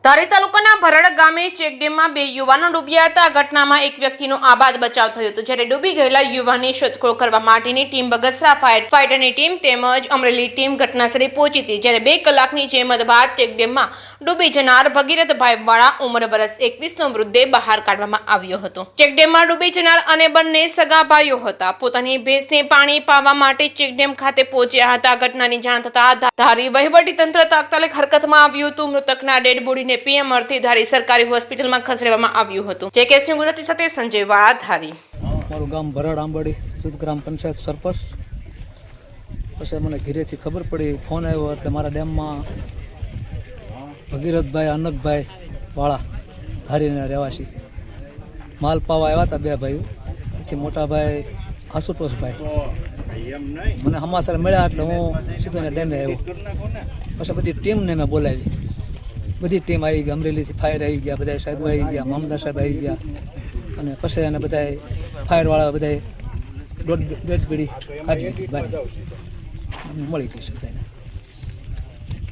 ધારી તાલુકાના ભરડ ગામે ચેકડેમમાં 2 યુવાનો ડૂબ્યા હતા. આ ઘટનામાં એક વ્યક્તિનો આબાદ બચાવ થયો હતો, જ્યારે ડૂબી ગયેલા યુવાનની શોધખોળ કરવા માટેની ટીમ બગસરા ફાયરની ટીમ તેમજ અમરેલી ટીમ ઘટનાસ્થળે પહોંચી હતી. જ્યારે 2 કલાકની જહેમત બાદ ચેકડેમમાં ડૂબી જનાર ભગીરથભાઈ વાળા ઉંમર વર્ષ 21નો મૃતદેહ બહાર કાઢવામાં આવ્યો હતો. ચેકડેમમાં ડૂબી જનાર અને બંને સગા ભાઈઓ હતા. પોતાની ભેંસને પાણી પાવા માટે ચેકડેમ ખાતે પહોંચ્યા હતા. ઘટનાની જાણ થતાં ધારી વહીવટીતંત્ર તાત્કાલિક હરકતમાં આવ્યું હતું. મૃતકના ડેડ બોડીને પીએમ અર્થે ધારી સરકારી હોસ્પિટલમાં ખસેડવામાં આવ્યું હતું. જેકેએસન્યૂઝ ગુજરાતી સાથે સંજય વાળા, ધારી. મારું ગામ ભરડ આંબાડી, સુદ ગ્રામ પંચાયત સરપંચ. પછી મને ઘરેથી ખબર પડી, ફોન આવ્યો એટલે મારા ડેમમાં ભગીરથભાઈ અનકભાઈ વાળા ધારીના રહેવાસી માલ પાવા આવ્યા હતા. 2 ભાઈઓ, એથી મોટા ભાઈ આશુતોષભાઈ મને સમાચાર મળ્યા એટલે હું સીધો એને ડેમે આવ્યો. પછી બધી ટીમને મેં બોલાવી. બધી ટીમ આવી ગઈ, અમરેલીથી ફાયર આવી ગયા, બધા સાહેબો આવી ગયા, મામદાર સાહેબ આવી ગયા. અને પછી એને બધા ફાયરવાળા બધા ડેડ બીડી કાઢી બહાર મળી ગઈ છે બધાને.